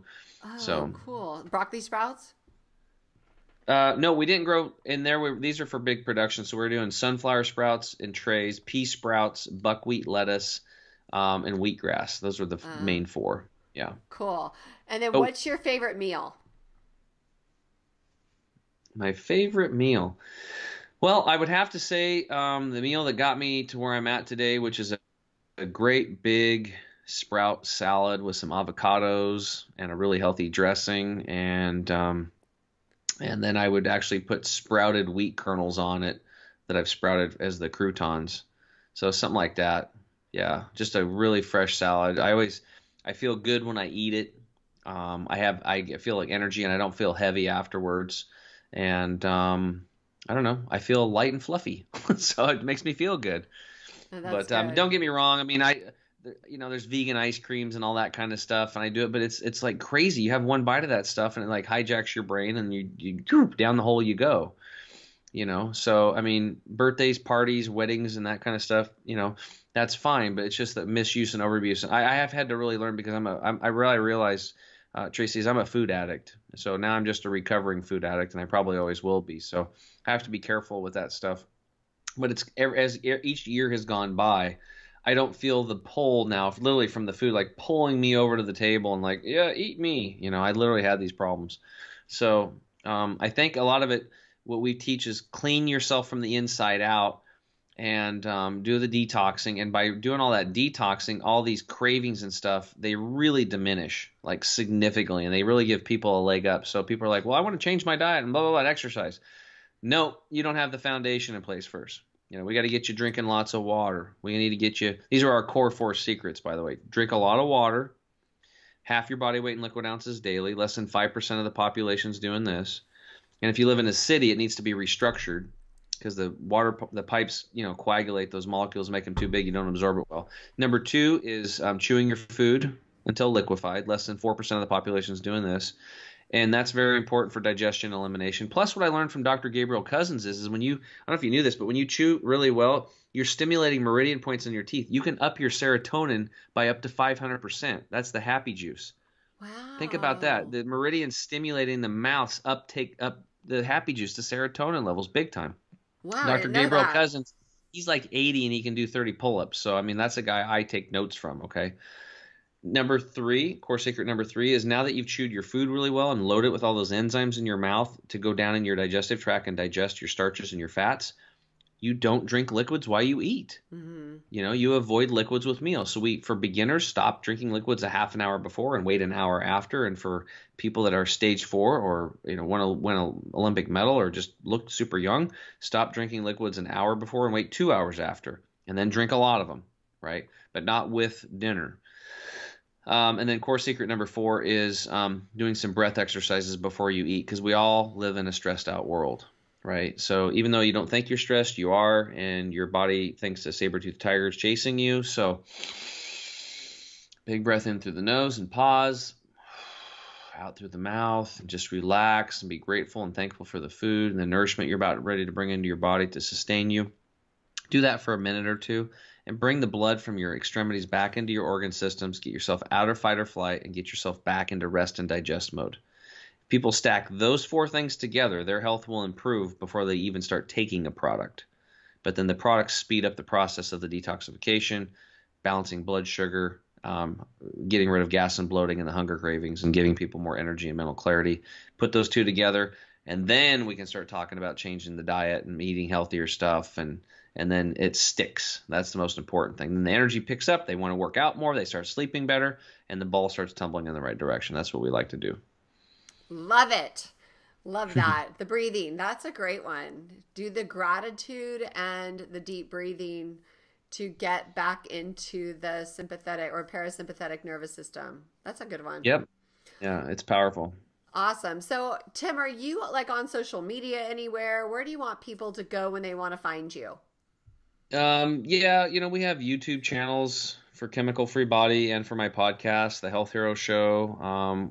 So cool. Broccoli sprouts? no, we didn't grow in there. These are for big production, so we're doing sunflower sprouts in trays, pea sprouts, buckwheat lettuce, and wheatgrass. Those are the main four. Yeah. Cool. And then Oh, what's your favorite meal? my favorite meal. Well, I would have to say the meal that got me to where I'm at today, which is a great big sprout salad with some avocados and a really healthy dressing, and then I would actually put sprouted wheat kernels on it that I've sprouted as the croutons. So something like that. Yeah, just a really fresh salad. I feel good when I eat it. I feel like energy, and I don't feel heavy afterwards. And I don't know, I feel light and fluffy, so it makes me feel good. Oh, But that's good. don't get me wrong. I mean, there's vegan ice creams and all that kind of stuff, and I do it, but it's like crazy. You have one bite of that stuff, and it like hijacks your brain, and you down the hole you go. So I mean, birthdays, parties, weddings, and that kind of stuff. That's fine, but it's just that misuse and overuse. And I have had to really learn, because I really realize, Tracy, is I'm a food addict. So now I'm just a recovering food addict, and I probably always will be. So I have to be careful with that stuff. But it's as each year has gone by, I don't feel the pull now, literally from the food, like pulling me over to the table and like, yeah, eat me. I literally had these problems. So I think a lot of it, what we teach is clean yourself from the inside out, and do the detoxing. And by doing all that detoxing, all these cravings and stuff, they really diminish like significantly, and they really give people a leg up. So people are like, well, I want to change my diet and blah, blah, blah, and exercise. No, you don't have the foundation in place first. We got to get you drinking lots of water. We need to get you. These are our core 4 secrets, by the way. Drink a lot of water, half your body weight in liquid ounces daily. Less than 5% of the population's doing this. And if you live in a city, it needs to be restructured, because the pipes, coagulate those molecules, make them too big. You don't absorb it well. Number 2 is chewing your food until liquefied. Less than 4% of the population is doing this. And that's very important for digestion and elimination. Plus, what I learned from Dr. Gabriel Cousins is when I don't know if you knew this, but when you chew really well, you're stimulating meridian points in your teeth. You can up your serotonin by up to 500%. That's the happy juice. Think about that. Wow. The meridian stimulating the mouth's uptake up the happy juice to serotonin levels big time. Wow, I Dr. didn't know Gabriel that. Cousins, he's like 80 and he can do 30 pull-ups. So, I mean, that's a guy I take notes from, okay? Number 3, core secret number 3 is, now that you've chewed your food really well and loaded it with all those enzymes in your mouth to go down in your digestive tract and digest your starches and your fats, you don't drink liquids while you eat. Mm-hmm. You avoid liquids with meals. So for beginners, stop drinking liquids a half an hour before and wait an hour after. And for people that are stage 4 or want to win an Olympic medal or just look super young, stop drinking liquids an hour before and wait 2 hours after, and then drink a lot of them, right? But not with dinner. And then core secret number 4 is doing some breath exercises before you eat, because we all live in a stressed out world, right? So even though you don't think you're stressed, you are, and your body thinks a saber-toothed tiger is chasing you. So big breath in through the nose and pause, out through the mouth, and just relax and be grateful and thankful for the food and the nourishment you're about ready to bring into your body to sustain you. Do that for a minute or two, and bring the blood from your extremities back into your organ systems. Get yourself out of fight or flight and get yourself back into rest and digest mode. If people stack those 4 things together, their health will improve before they even start taking a product. But then the products speed up the process of the detoxification, balancing blood sugar, getting rid of gas and bloating and the hunger cravings and giving people more energy and mental clarity. Put those two together, and then we can start talking about changing the diet and eating healthier stuff, and then it sticks. That's the most important thing. Then the energy picks up. They want to work out more. They start sleeping better, and the ball starts tumbling in the right direction. That's what we like to do. Love it. Love that. The breathing. That's a great one. Do the gratitude and the deep breathing to get back into the sympathetic or parasympathetic nervous system. That's a good one. Yep. Yeah, it's powerful. Awesome. So, Tim, are you like on social media anywhere? Where do you want people to go when they want to find you? Yeah, we have YouTube channels for Chemical Free Body and for my podcast, The Health Hero Show.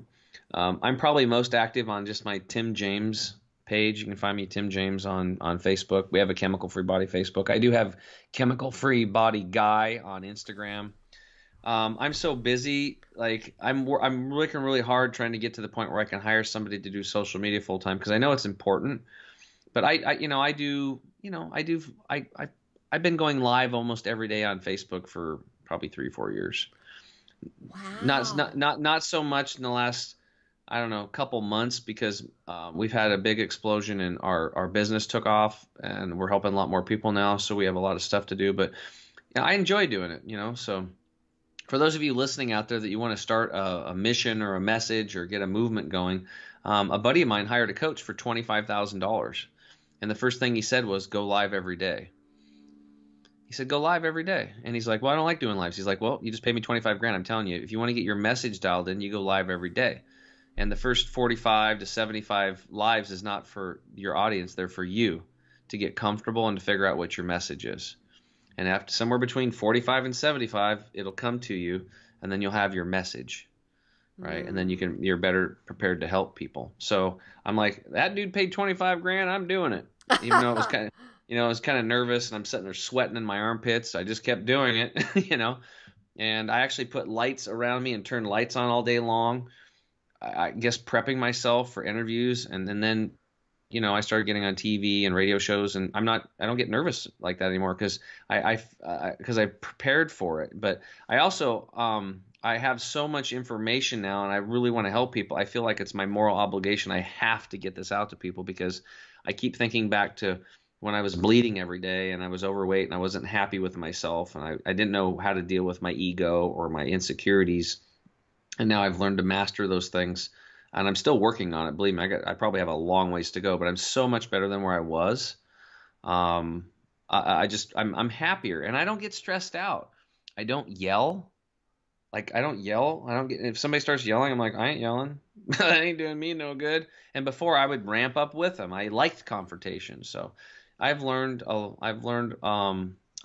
I'm probably most active on just my Tim James page. You can find me Tim James on Facebook. We have a Chemical Free Body Facebook. I do have Chemical Free Body Guy on Instagram. I'm so busy. Like I'm working really hard trying to get to the point where I can hire somebody to do social media full time because I know it's important. But I've been going live almost every day on Facebook for probably 3-4 years. Wow. Not so much in the last, I don't know, couple months because we've had a big explosion and our business took off and we're helping a lot more people now. So we have a lot of stuff to do, but I enjoy doing it, so for those of you listening out there that you want to start a mission or a message or get a movement going, a buddy of mine hired a coach for $25,000. And the first thing he said was go live every day. He said, go live every day. And he's like, well, I don't like doing lives. He's like, well, you just pay me 25 grand. I'm telling you, if you want to get your message dialed in, you go live every day. And the first 45 to 75 lives is not for your audience. They're for you to get comfortable and to figure out what your message is. And after somewhere between 45 and 75, it'll come to you and then you'll have your message. Right. And then you're better prepared to help people. So I'm like, that dude paid 25 grand. I'm doing it. Even though it was I was kind of nervous and I'm sitting there sweating in my armpits. I just kept doing it, and I actually put lights around me and turned lights on all day long. I guess prepping myself for interviews. And then, I started getting on TV and radio shows and I don't get nervous like that anymore because I prepared for it. But I also, I have so much information now and I really want to help people. I feel like it's my moral obligation. I have to get this out to people because I keep thinking back to when I was bleeding every day and I was overweight and I wasn't happy with myself and I didn't know how to deal with my ego or my insecurities. And now I've learned to master those things and I'm still working on it. Believe me, I probably have a long ways to go, but I'm so much better than where I was. I'm happier and I don't get stressed out. I don't yell. Like I don't yell. If somebody starts yelling, I'm like, I ain't yelling. That ain't doing me no good. And before I would ramp up with them. I liked confrontation. So I've learned a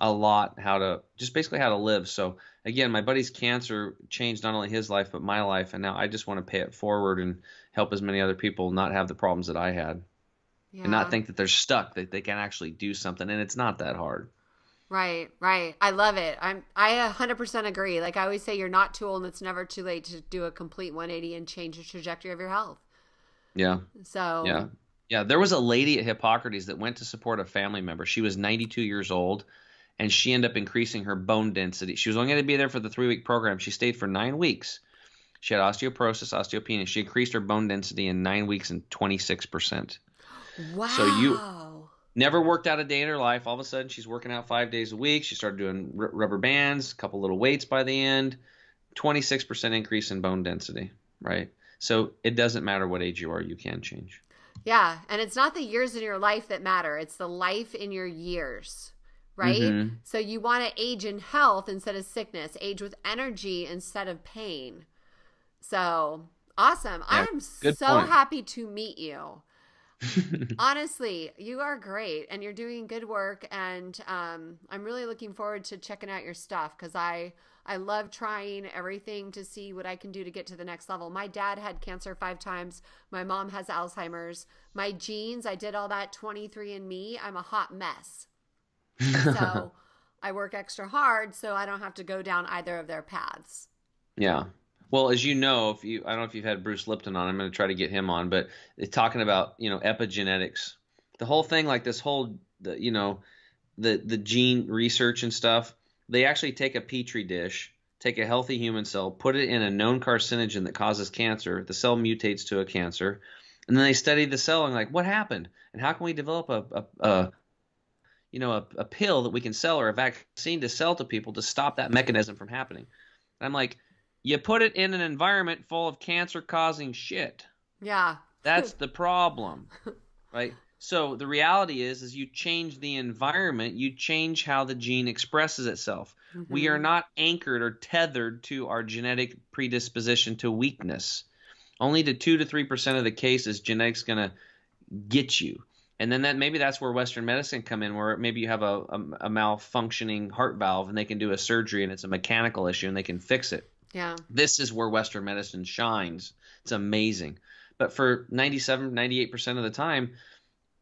lot how to live. So again, my buddy's cancer changed not only his life but my life, and now I just want to pay it forward and help as many other people not have the problems that I had, and not think that they're stuck, that they can actually do something, and it's not that hard. Right. I love it. I 100% agree. Like I always say, you're not too old and it's never too late to do a complete 180 and change the trajectory of your health. Yeah. So. Yeah. There was a lady at Hippocrates that went to support a family member. She was 92 years old and she ended up increasing her bone density. She was only going to be there for the 3-week program. She stayed for 9 weeks. She had osteoporosis, osteopenia. She increased her bone density in 9 weeks and 26%. Wow. So you never worked out a day in her life. All of a sudden, she's working out 5 days a week. She started doing rubber bands, a couple little weights by the end, 26% increase in bone density, right? So it doesn't matter what age you are, you can change. Yeah, and it's not the years in your life that matter. It's the life in your years, right? Mm-hmm. So you want to age in health instead of sickness, age with energy instead of pain. So awesome. Yeah, I'm so happy to meet you. Honestly, you are great and you're doing good work, and I'm really looking forward to checking out your stuff because I love trying everything to see what I can do to get to the next level. My dad had cancer 5 times. My mom has Alzheimer's. My genes, I did all that 23andMe. I'm a hot mess. So I work extra hard so I don't have to go down either of their paths. Yeah. Well, as you know, I don't know if you've had Bruce Lipton on, I'm going to try to get him on, but talking about, epigenetics, the whole thing, like this whole, the gene research and stuff, they actually take a Petri dish take a healthy human cell, put it in a known carcinogen that causes cancer. The cell mutates to a cancer. And then they studied the cell and like, what happened? And how can we develop a pill that we can sell or a vaccine to sell to people to stop that mechanism from happening? And I'm like, you put it in an environment full of cancer-causing shit. Yeah. That's the problem, right? So the reality is you change the environment, you change how the gene expresses itself. Mm-hmm. We are not anchored or tethered to our genetic predisposition to weakness. Only to 2 to 3% of the cases, genetics going to get you. And then maybe that's where Western medicine come in, where maybe you have a malfunctioning heart valve and they can do a surgery and it's a mechanical issue and they can fix it. Yeah. This is where Western medicine shines. It's amazing. But for 97, 98% of the time,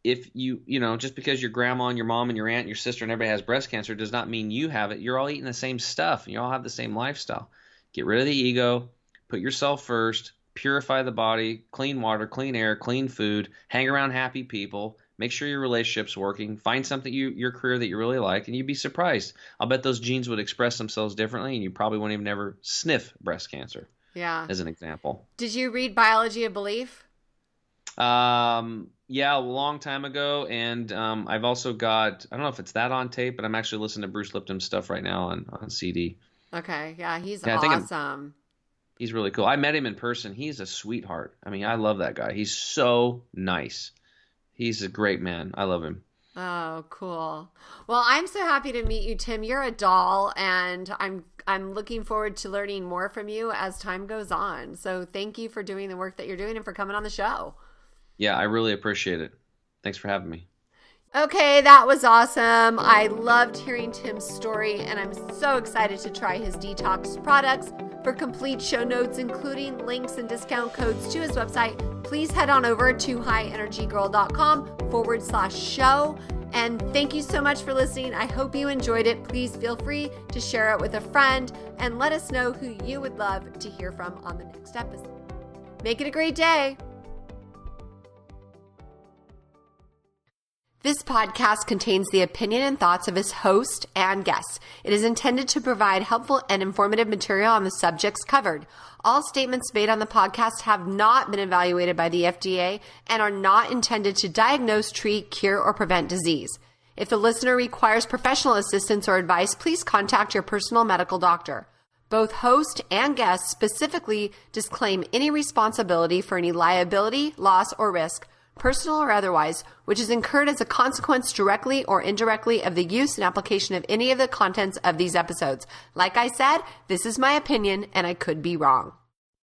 if just because your grandma and your mom and your aunt and your sister and everybody has breast cancer does not mean you have it. You're all eating the same stuff and you all have the same lifestyle. Get rid of the ego, put yourself first, purify the body, clean water, clean air, clean food, hang around happy people, make sure your relationship's working, find something your career that you really like, and you'd be surprised. I'll bet those genes would express themselves differently and you probably wouldn't even ever sniff breast cancer. Yeah. As an example. Did you read Biology of Belief? Yeah, a long time ago, and I've also got, I don't know if it's that on tape, but I'm actually listening to Bruce Lipton's stuff right now on CD. Okay, yeah, he's awesome. He's really cool. I met him in person. He's a sweetheart. I mean, I love that guy. He's so nice. He's a great man. I love him. Oh, cool. Well, I'm so happy to meet you, Tim. You're a doll, and I'm looking forward to learning more from you as time goes on. So thank you for doing the work that you're doing and for coming on the show. Yeah, I really appreciate it. Thanks for having me. Okay, that was awesome. I loved hearing Tim's story, and I'm so excited to try his detox products. For complete show notes, including links and discount codes to his website, please head on over to highenergygirl.com/show. And thank you so much for listening. I hope you enjoyed it. Please feel free to share it with a friend and let us know who you would love to hear from on the next episode. Make it a great day. This podcast contains the opinion and thoughts of its host and guests. It is intended to provide helpful and informative material on the subjects covered. All statements made on the podcast have not been evaluated by the FDA and are not intended to diagnose, treat, cure, or prevent disease. If the listener requires professional assistance or advice, please contact your personal medical doctor. Both host and guest specifically disclaim any responsibility for any liability, loss, or risk, personal or otherwise, which is incurred as a consequence directly or indirectly of the use and application of any of the contents of these episodes. Like I said, this is my opinion and I could be wrong.